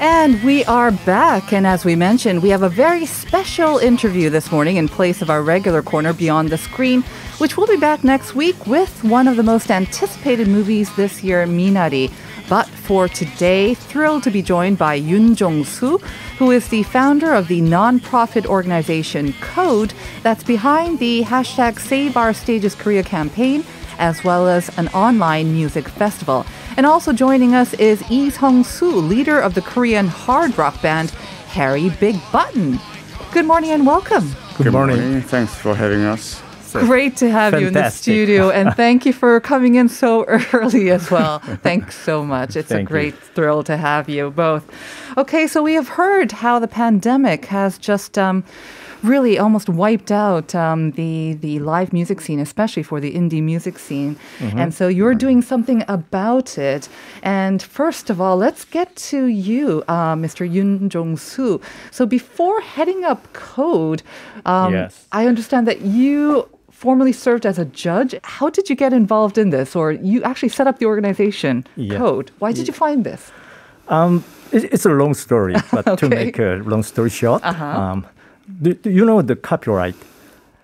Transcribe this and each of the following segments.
And we are back. And as we mentioned, we have a very special interview this morning in place of our regular corner Beyond the Screen, which will be back next week with one of the most anticipated movies this year, Minari. But for today, thrilled to be joined by Yoon Jong-su, who is the founder of the non-profit organization C.O.D.E. that's behind the hashtag Save Our Stages Korea campaign, as well as an online music festival. And also joining us is Lee Sung-soo, leader of the Korean hard rock band Harry Big Button. Good morning and welcome. Good morning. Thanks for having us. Great to have you in the studio, and thank you for coming in so early as well. Thanks so much. It's a great thrill to have you both. Okay, so we have heard how the pandemic has just really almost wiped out the live music scene, especially for the indie music scene. Mm-hmm. And so you're doing something about it. And first of all, let's get to you, Mr. Yoon Jong-su. So before heading up C.O.D.E., yes. I understand that you formerly served as a judge. How did you get involved in this? Or you actually set up the organization, C.O.D.E. Why did you find this? It's a long story, but to make a long story short, do you know the copyright?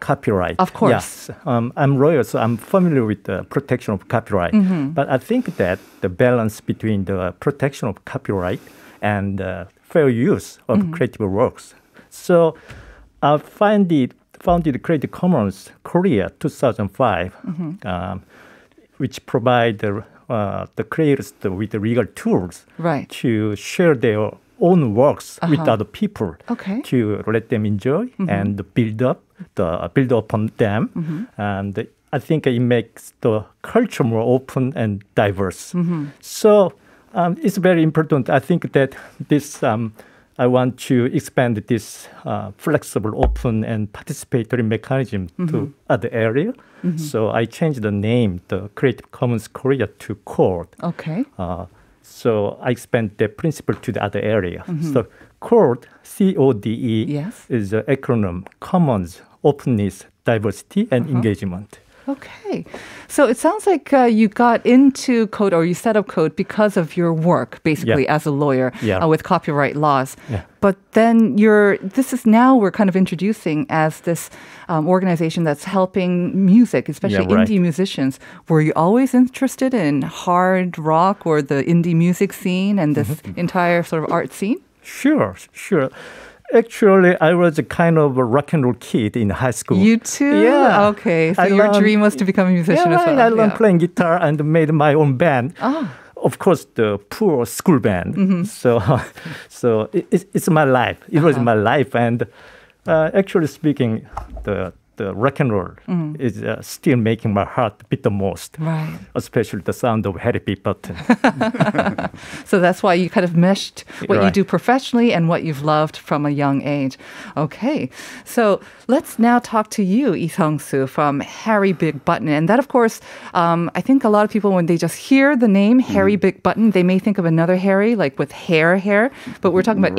Copyright. Of course. Yes. I'm a lawyer, so I'm familiar with the protection of copyright. Mm-hmm. But I think that the balance between the protection of copyright and fair use of creative works. So I founded Creative Commons Korea 2005, which provide the creators with the legal tools to share their own works with other people to let them enjoy and build upon them. And I think it makes the culture more open and diverse. So it's very important. I think that this I want to expand this flexible, open, and participatory mechanism to other area. So I changed the name, the Creative Commons Korea, to C.O.D.E. Okay. So I expand the principle to the other area. So C.O.D.E, C.O.D.E, is an acronym: Commons, Openness, Diversity, and Engagement. Okay. So it sounds like you got into C.O.D.E, or you set up C.O.D.E because of your work, basically, as a lawyer with copyright laws. But then this is now we're kind of introducing as this organization that's helping music, especially indie musicians. Were you always interested in hard rock or the indie music scene and this entire sort of art scene? Sure. Actually, I was a kind of a rock and roll kid in high school. You too? Yeah. Okay. So your dream was to become a musician as well. I learned playing guitar and made my own band. Of course, the poor school band. So it's my life. It was my life. And actually speaking, the rock and roll is still making my heart beat the most. Right. Especially the sound of Harry Big Button. So that's why you kind of meshed what you do professionally and what you've loved from a young age. Okay. So let's now talk to you, Lee Sung-soo, from Harry Big Button. And that, of course, I think a lot of people, when they just hear the name Harry Big Button, they may think of another Harry, like with hair. But we're talking about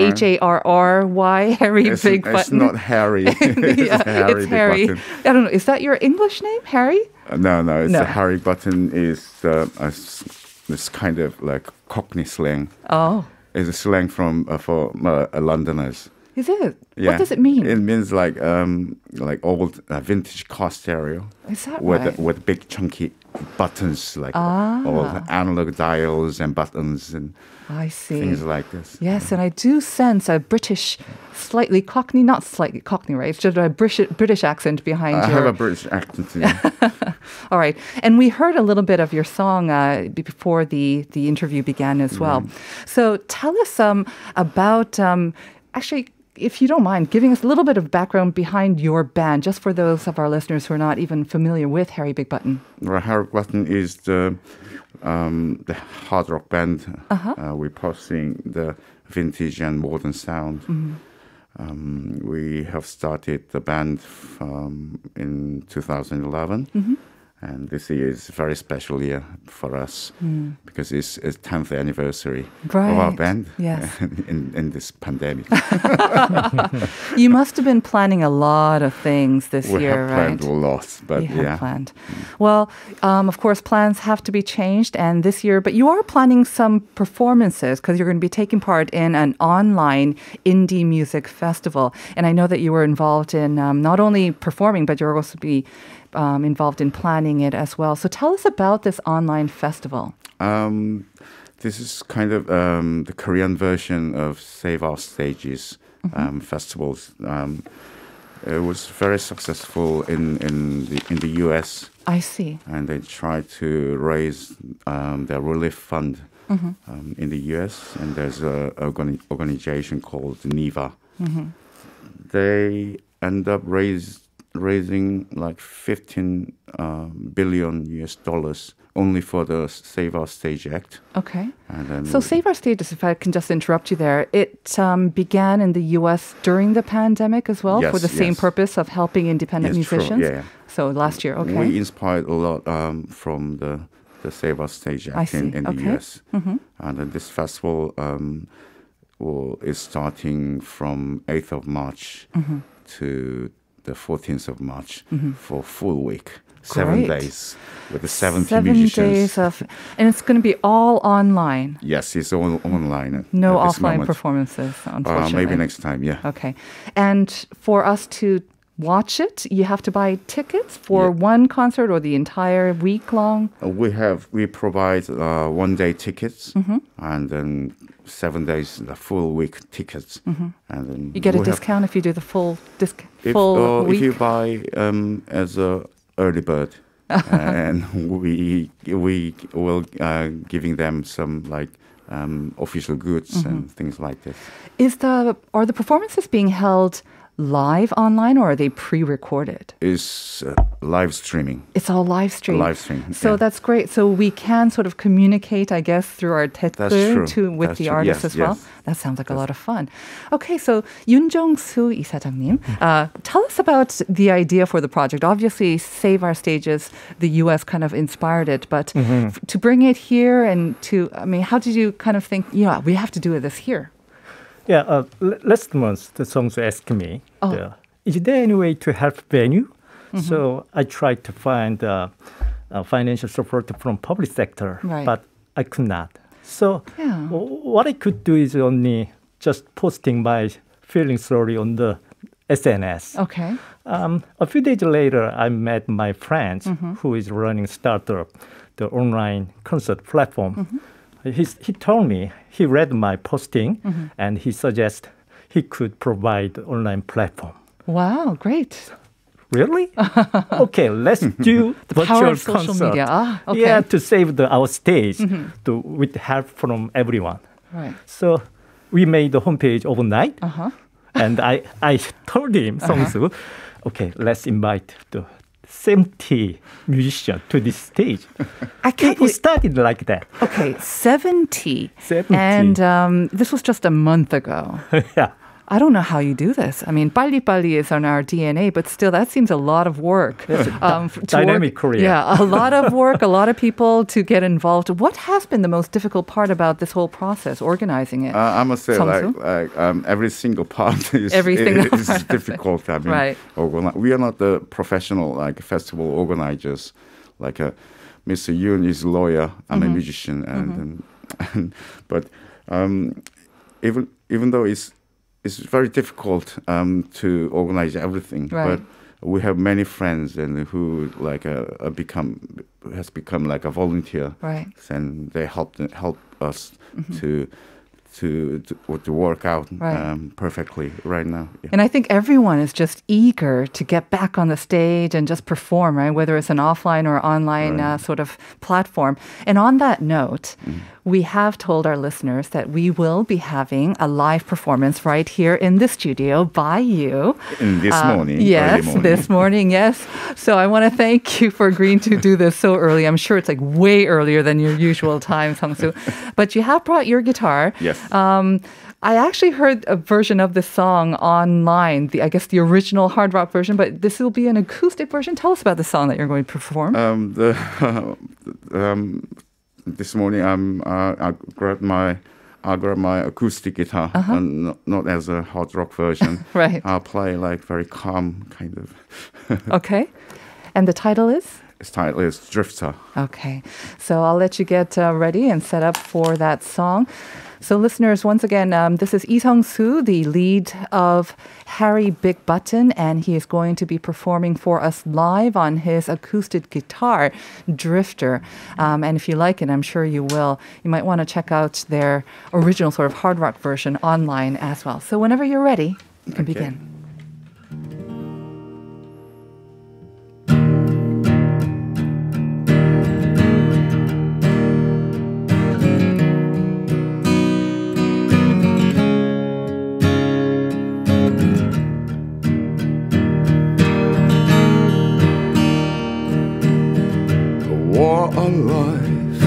Harry Big Button. It's not Harry. It's Harry. I don't know. Is that your English name, Harry? No. It's Harry Button is this kind of like Cockney slang. Oh. It's a slang for Londoners. Is it? Yeah. What does it mean? It means like old vintage car stereo. Is that with big chunky buttons, like all the analog dials and buttons and I see. things like this. Yes, and I do sense a British, slightly Cockney, not slightly Cockney, right? It's just a British accent behind I have a British accent. All right. And we heard a little bit of your song before the interview began as well. So tell us about, actually, if you don't mind, giving us a little bit of background behind your band, just for those of our listeners who are not even familiar with Harry Big Button. Well, Harry Big Button is the hard rock band. We're pursuing the vintage and modern sound. We have started the band in 2011. And this year is a very special year for us because it's 10th anniversary of our band in this pandemic. You must have been planning a lot of things this we year, have planned a lot, but you have planned. Well, of course, plans have to be changed, and this year, but you are planning some performances because you're going to be taking part in an online indie music festival. And I know that you were involved in not only performing, but you're also be involved in planning it as well. So tell us about this online festival. This is kind of the Korean version of Save Our Stages festivals. It was very successful in the US. I see. And they tried to raise their relief fund in the US. And there's an organization called NIVA. They end up raising like 15 billion US dollars only for the Save Our Stage Act. Okay. And then so Save Our Stages, if I can just interrupt you there, it began in the U.S. during the pandemic as well for the same purpose of helping independent musicians? True. Yeah. So last year, okay. We inspired a lot from the Save Our Stage Act in the U.S. And then this festival is starting from 8th of March to the 14th of March for a full week. 7 days with the 70 musicians. 7 days and it's going to be all online. Yes, it's all online. No offline performances, unfortunately. Maybe next time, yeah. Okay. And for us to watch it, you have to buy tickets for one concert or the entire week long? We provide 1-day tickets and then 7 days, the full week tickets. And then you get a discount if you do the full week? If you buy as a early bird, and we will giving them some like official goods and things like this. Are the performances being held live online or are they pre-recorded? It's live streaming. It's all live stream. Live stream. So that's great. So we can sort of communicate, I guess, through our 댓글 with the artists as well. That sounds like a lot of fun. Okay, so Yoon Jong-su 이사장님, tell us about the idea for the project. Obviously, Save Our Stages, the U.S. kind of inspired it, but to bring it here and how did you kind of think, we have to do this here? Yeah, last month, the songs asked me, is there any way to help venue? So I tried to find financial support from public sector, but I could not. So what I could do is only just posting my feeling story on the SNS. Okay. A few days later, I met my friend who is running startup, the online concert platform. He told me, he read my posting, and he suggested he could provide online platform. Wow, great. Really? Okay, let's do the virtual power of social concert. Media. Okay. Yeah, to save our stage with help from everyone. Right. So we made the homepage overnight, and I told him, Song-su, okay, let's invite the 70 musicians to this stage. It started like that. Okay, 70. And this was just a month ago. Yeah. I don't know how you do this. I mean, 빨리빨리 is on our DNA, but still, that seems a lot of work. Dynamic Korea. Yeah, a lot of work, a lot of people to get involved. What has been the most difficult part about this whole process, organizing it? I must say, every single part is difficult. I mean, we are not the professional festival organizers. Mr. Yoon is a lawyer. I'm a musician, but even though it's very difficult to organize everything, but we have many friends and who has become like a volunteer, and they help us to work out perfectly right now. Yeah. And I think everyone is just eager to get back on the stage and just perform, right? Whether it's an offline or online sort of platform. And on that note, we have told our listeners that we will be having a live performance right here in the studio by you. This morning. Yes, morning. this morning, yes. So I want to thank you for agreeing to do this so early. I'm sure it's like way earlier than your usual time, Sung-soo. But you have brought your guitar. Yes. I actually heard a version of this song online, I guess the original hard rock version, but this will be an acoustic version. Tell us about the song that you're going to perform. This morning I grabbed my acoustic guitar, and not as a hard rock version. Right. I'll play like very calm kind of. Okay. And the title is? Its title is Drifter. Okay. So I'll let you get ready and set up for that song. So listeners, once again, this is Lee Sung-soo, the lead of Harry Big Button, and he is going to be performing for us live on his acoustic guitar, Drifter. And if you like it, I'm sure you will, you might want to check out their original sort of hard rock version online as well. So whenever you're ready, you can begin. What a life,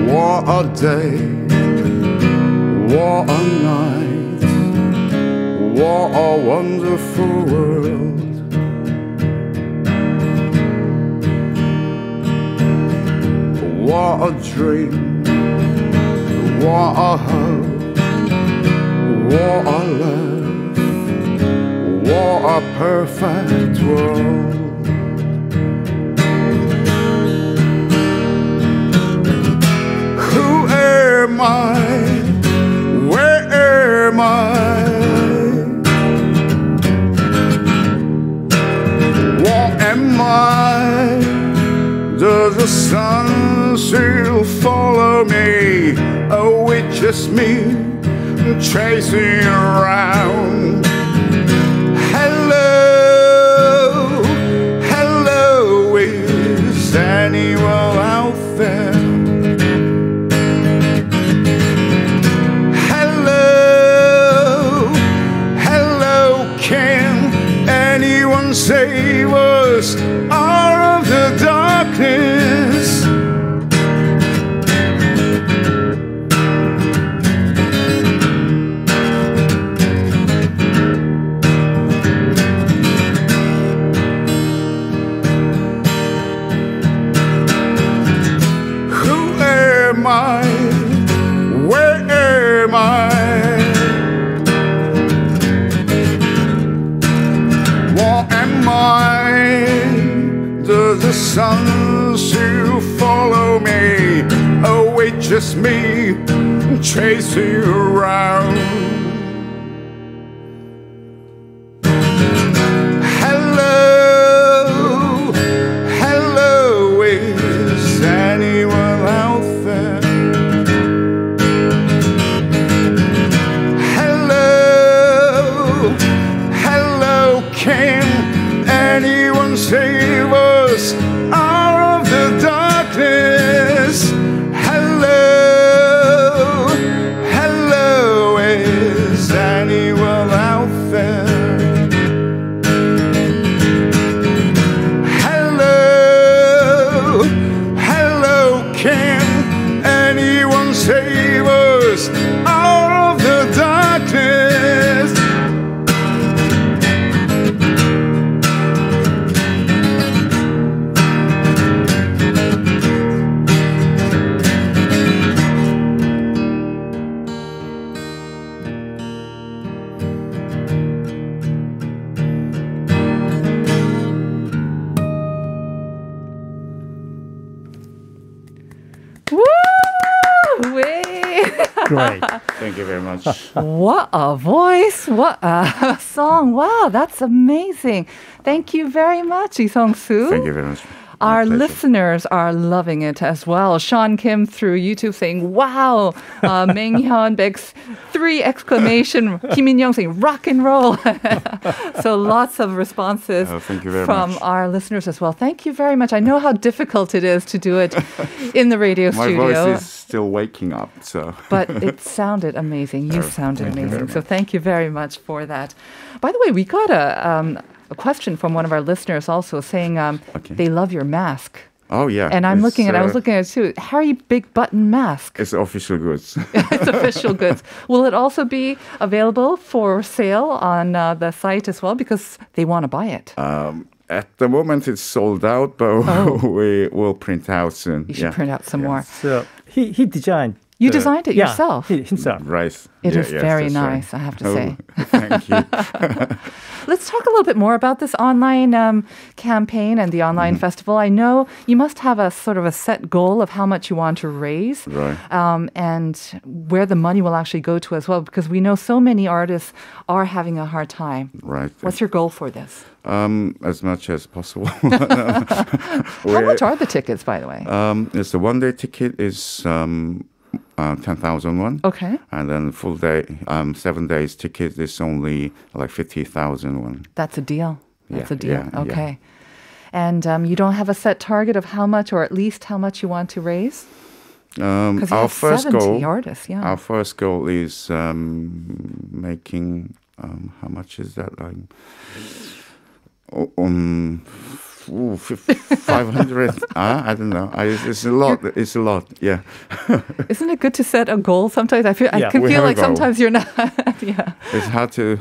what a day, what a night, what a wonderful world. What a dream, what a hope, what a love, what a perfect world. Am I? Where am I? What am I? Does the sun still follow me? Oh, it's just me chasing around. Hello, hello, is anyone out there? Save us out of the darkness. Who am I? Where am I? Does the sun still follow me? Oh, it's just me chasing you around. Hello, hello, is anyone out there? Hello, hello, can anyone save us out of the darkness? Hello, hello, is anyone out there? Hello, hello, can anyone save us out of the darkness? Great. Thank you very much. What a voice. What a song. Wow, that's amazing. Thank you very much, Lee Sung-soo. Thank you very much. Our pleasure. listeners are loving it as well. Sean Kim through YouTube saying, wow. Meng Hyun begs 3 exclamation. Kim In-young saying, rock and roll. So lots of responses thank you very from much. our listeners as well. Thank you very much. I know how difficult it is to do it in the radio My studio. voice is still waking up, so. But it sounded amazing. You sounded thank you amazing. very So thank you very much for that. By the way, we got a question from one of our listeners also saying they love your mask. Oh, yeah. And I was looking at it too. Harry Big Button mask. It's official goods. It's official goods. Will it also be available for sale on the site as well? Because they want to buy it. At the moment, it's sold out, but we will print out soon. You should print out some more. So he designed. You designed it yourself? Himself. Right. It is very nice, right. I have to say. Thank you. Let's talk a little bit more about this online campaign and the online festival. I know you must have a sort of a set goal of how much you want to raise, Right. and where the money will actually go to as well, because we know so many artists are having a hard time. Right. What's your goal for this? As much as possible. How much are the tickets, by the way? It's the one-day ticket is 10,000 won. Okay. And then full day, 7 days ticket is only like 50,000 won. That's a deal. That's Yeah, a deal. yeah, Okay. And you don't have a set target of how much, or at least how much you want to raise? Because you Our have first 70 goal, artists, yeah. Our first goal is making how much is that? 500. I don't know. It's a lot. It's a lot. Yeah. Isn't it good to set a goal sometimes? I can we feel have a like goal. sometimes you're not. Yeah. It's hard to.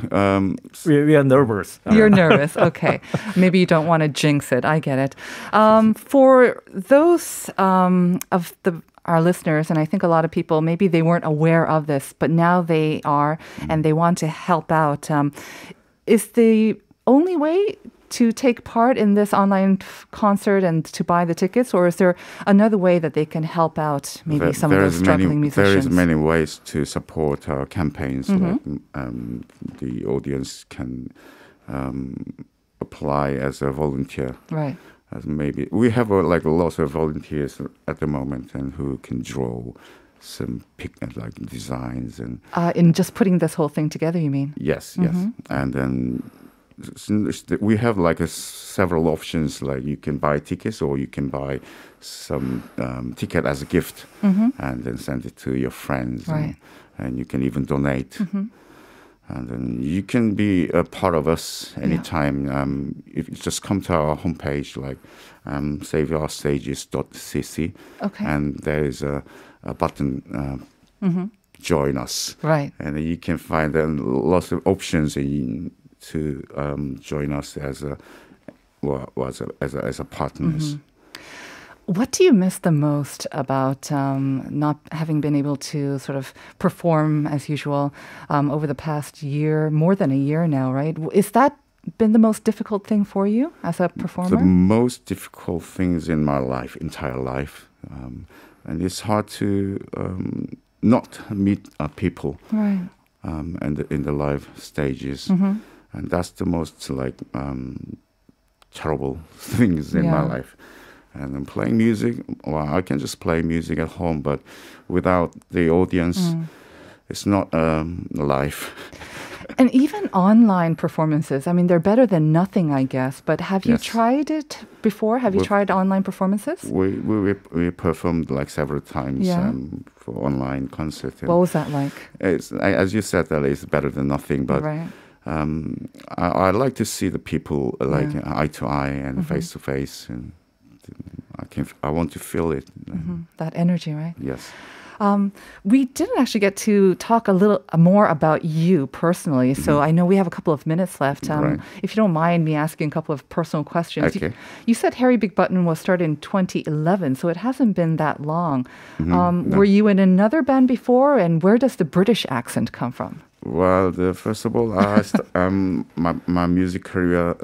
We are nervous. You're nervous. Okay. Maybe you don't want to jinx it. I get it. For those of our listeners, and I think a lot of people, maybe they weren't aware of this, but now they are, and they want to help out. Is the only way to take part in this online concert and to buy the tickets, or is there another way that they can help out maybe some of those struggling musicians? There is many ways to support our campaigns. Like, the audience can apply as a volunteer. Right. As maybe we have lots of volunteers at the moment, and who can draw some designs and In just putting this whole thing together, you mean? yes, and then. We have several options. Like you can buy tickets, or you can buy some ticket as a gift, and then send it to your friends. Right. And you can even donate. And then you can be a part of us anytime. If you just come to our homepage, saveourstages.cc, Okay. and there is a button. Join us. Right. And then you can find lots of options to join us as a partners. What do you miss the most about not having been able to sort of perform as usual over the past year, more than a year now, right? Is that been the most difficult thing for you as a performer? The most difficult things in my entire life. And it's hard to not meet people Right. and in the live stages. And that's the most terrible things in my life. And then playing music, I can just play music at home, but without the audience, it's not life. And even online performances, I mean, they're better than nothing, I guess. But have you Yes. tried it before? Have you tried online performances? We performed several times for online concerts. What was that like? It's, as you said, that it's better than nothing. But Right. I like to see the people eye to eye and face to face, and I want to feel it. That energy, right? Yes. We didn't actually get to talk a little more about you personally, so I know we have a couple of minutes left. Right. If you don't mind me asking a couple of personal questions. Okay. You said Harry Big Button was started in 2011, so it hasn't been that long. No. Were you in another band before, and where does the British accent come from? Well, first of all, my music career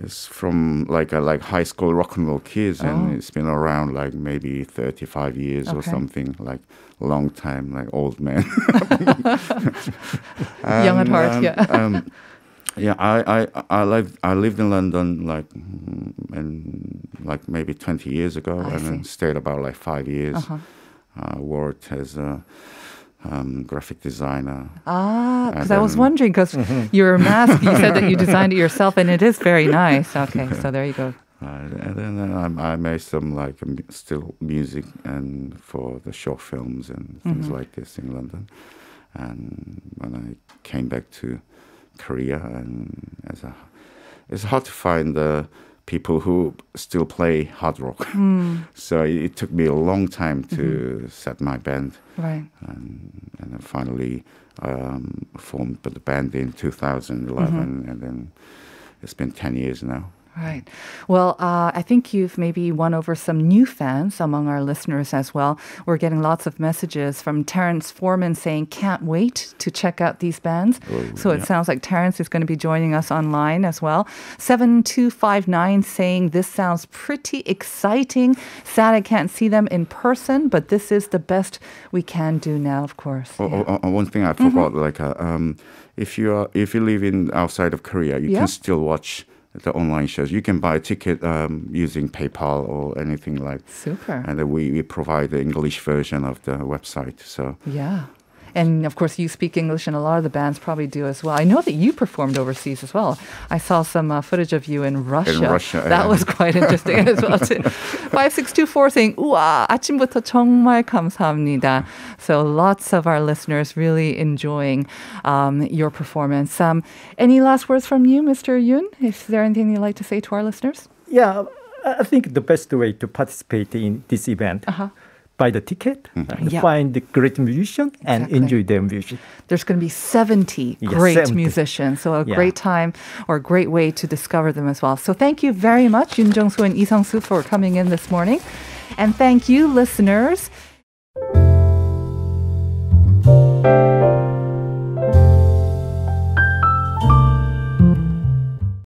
is from high school rock and roll kids, and it's been around maybe 35 years or something, long time, old man. Young at heart, yeah. Yeah, I lived in London maybe 20 years ago, and then stayed about like 5 years. Worked as a graphic designer. Because I was wondering, because your mask, you said that you designed it yourself, and it is very nice. Okay, so there you go. And then I made some like still music and for the short films and things like this in London. And when I came back to Korea, and it's hard to find people who still play hard rock. So it took me a long time to set my band. Right. And then finally formed the band in 2011, and then it's been 10 years now. Right. Well, I think you've maybe won over some new fans among our listeners as well. We're getting lots of messages from Terrence Foreman saying, can't wait to check out these bands. So it sounds like Terrence is going to be joining us online as well. 7259 saying, this sounds pretty exciting. Sad I can't see them in person, but this is the best we can do now, of course. One thing I forgot, if you live in outside of Korea, you can still watch the online shows. You can buy a ticket using PayPal or anything like. Super. And we provide the English version of the website. So yeah. And of course, you speak English, and a lot of the bands probably do as well. I know that you performed overseas as well. I saw some footage of you in Russia. In Russia, that was quite interesting as well too. 5624 saying, 우와, 아침부터 정말 감사합니다. So lots of our listeners really enjoying your performance. Any last words from you, Mr. Yoon? Is there anything you'd like to say to our listeners? Yeah, I think the best way to participate in this event buy the ticket, find the great musician, and enjoy their music. There's going to be 70 great musicians, so a great time or a great way to discover them as well. So thank you very much, Yoon Jong-su and Lee Sung-soo, for coming in this morning. And thank you, listeners.